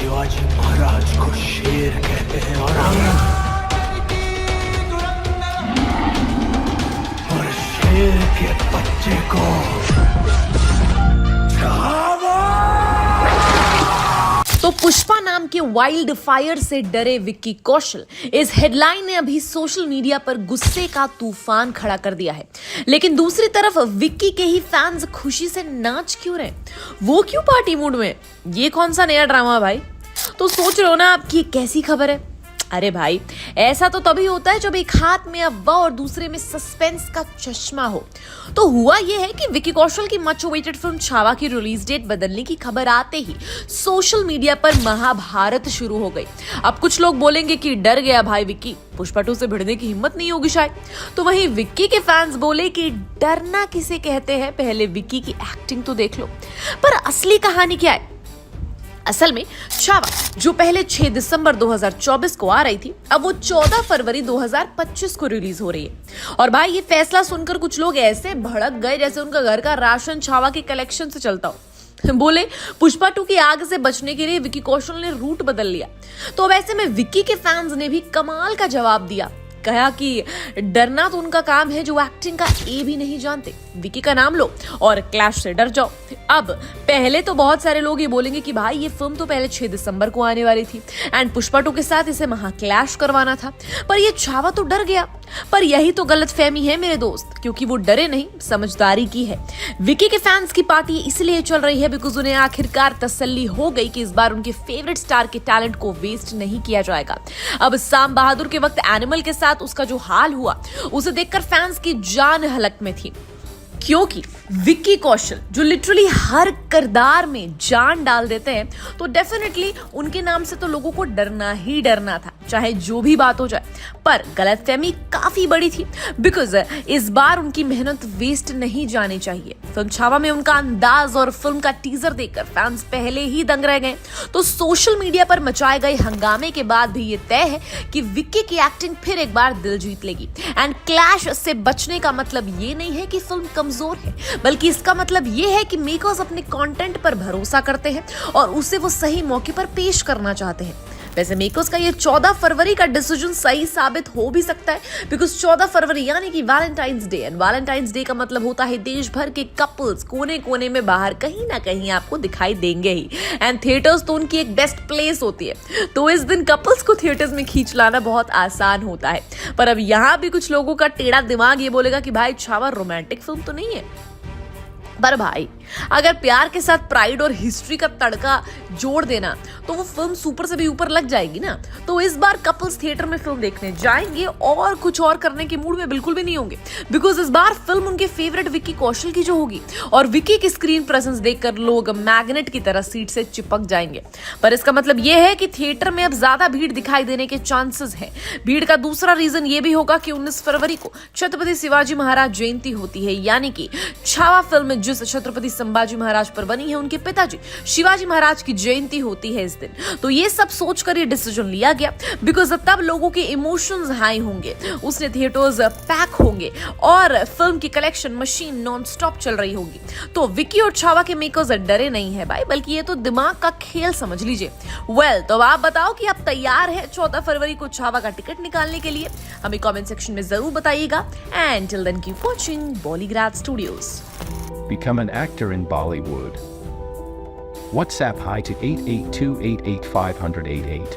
शिवाजी महाराज को शेर कहते हैं और शेर के बच्चे को तो पुष्पा नाम के वाइल्ड फायर से डरे विक्की कौशल, इस हेडलाइन ने अभी सोशल मीडिया पर गुस्से का तूफान खड़ा कर दिया है। लेकिन दूसरी तरफ विक्की के ही फैंस खुशी से नाच क्यों रहे, वो क्यों पार्टी मूड में? ये कौन सा नया ड्रामा भाई? तो सोच रहे हो ना आपकी कैसी खबर है? अरे भाई, ऐसा तो तभी होता है जब एक हाथ में अफवाह और दूसरे में सस्पेंस का चश्मा हो। तो हुआ यह है कि विक्की कौशल की मच अवेटेड फिल्म छावा की रिलीज डेट बदलने की खबर आते ही सोशल मीडिया पर महाभारत शुरू हो गई। अब कुछ लोग बोलेंगे कि डर गया भाई विक्की, पुष्पा 2 से भिड़ने की हिम्मत नहीं होगी शायद। तो वहीं विक्की के फैंस बोले कि डरना किसे कहते हैं, पहले विक्की की एक्टिंग तो देख लो। पर असली कहानी क्या है? असल में छावा जो पहले 6 दिसंबर 2024 को आ रही थी, अब वो 14 फरवरी 2025 को रिलीज हो रही है। और भाई ये फैसला सुनकर कुछ लोग ऐसे भड़क गए जैसे उनका घर का राशन छावा के कलेक्शन से चलता हो। बोले पुष्पा 2 की आग से बचने के लिए विक्की कौशल ने रूट बदल लिया। तो अब ऐसे में विक्की के फैंस ने भी कमाल का जवाब दिया, कहा कि डरना तो उनका काम है जो एक्टिंग का ए भी नहीं जानते। विक्की का नाम लो और क्लैश से डर जाओ। अब पहले तो बहुत सारे लोग ये बोलेंगे कि भाई ये फिल्म तो पहले 6 दिसंबर को आने वाली थी एंड पुष्पा 2 के साथ इसे महा क्लैश करवाना था, पर ये छावा तो डर गया। पर यही तो गलतफहमी है मेरे दोस्त, क्योंकि वो डरे नहीं, समझदारी की है। विक्की के फैंस की पार्टी इसलिए चल रही है बिकॉज उन्हें आखिरकार तसल्ली हो गई कि इस बार उनके फेवरेट स्टार के टैलेंट को वेस्ट नहीं किया जाएगा। अब साम बहादुर के वक्त एनिमल के साथ उसका जो हाल हुआ उसे देखकर फैंस की जान हलक में थी, क्योंकि विक्की कौशल जो लिटरली हर किरदार में जान डाल देते हैं, तो डेफिनेटली उनके नाम से तो लोगों को डरना ही डरना था, चाहे जो भी बात हो जाए। पर गलतफहमी काफी बड़ी थी बिकॉज इस बार उनकी मेहनत वेस्ट नहीं जानी चाहिए। फिल्म छावा में उनका अंदाज और फिल्म का टीजर देखकर फैंस पहले ही दंग रह गए। तो सोशल मीडिया पर मचाए गए हंगामे के बाद भी ये तय है कि विक्की की एक्टिंग फिर एक बार दिल जीत लेगी। एंड क्लैश से बचने का मतलब ये नहीं है कि फिल्म कमजोर है, बल्कि इसका मतलब ये है कि मेकर्स अपने कंटेंट पर भरोसा करते हैं और उसे वो सही मौके पर पेश करना चाहते हैं। वैसे मेकर्स का ये 14 फरवरी का डिसीजन सही साबित हो भी सकता है बिकॉज 14 फरवरी यानी कि Valentine's day, and Valentine's day का मतलब होता है देश भर के कपल्स कोने कोने में बाहर कहीं ना कहीं आपको दिखाई देंगे ही। एंड थिएटर्स तो उनकी एक बेस्ट प्लेस होती है, तो इस दिन कपल्स को थिएटर्स में खींच लाना बहुत आसान होता है। पर अब यहाँ भी कुछ लोगों का टेढ़ा दिमाग ये बोलेगा कि भाई छावा रोमांटिक फिल्म तो नहीं है। पर भाई अगर प्यार के साथ प्राइड और हिस्ट्री का तड़का जोड़ देना तो वो फिल्म सुपर से भी ऊपर लग जाएगी ना। तो इस बार कपल्स थिएटर में फिल्म देखने जाएंगे और कुछ और करने के मूड में बिल्कुल भी नहीं होंगे बिकॉज इस बार फिल्म उनके फेवरेट विक्की कौशल की जो होगी, और विक्की की स्क्रीन प्रेजेंस देखकर लोग मैग्नेट की तरह सीट से चिपक जाएंगे। पर इसका मतलब ये है कि थिएटर में अब ज्यादा भीड़ दिखाई देने के चांसेस है। भीड़ का दूसरा रीजन ये भी होगा कि 19 फरवरी को छत्रपति शिवाजी महाराज जयंती होती है, यानी कि छावा फिल्म जिस छत्रपति संभाजी महाराज पर बनी है उनके पिताजी शिवाजी महाराज की जयंती होती है इस दिन। तो ये सब सोचकर ये डिसीजन लिया गया बिकॉज तब लोगों के इमोशंस हाई होंगे, उसने थिएटर्स पैक होंगे और फिल्म की कलेक्शन मशीन नॉन स्टॉप चल रही होगी। तो विक्की और छावा के मेकर्स डरे नहीं है भाई, बल्कि ये तो दिमाग का खेल समझ लीजिए। तो आप बताओ कि आप तैयार है 14 फरवरी को छावा का टिकट निकालने के लिए? हमें कमेंट सेक्शन में जरूर बताइएगा। And till then keep watching Bollygrad studios. Become an actor in Bollywood. WhatsApp hi to 8828850088.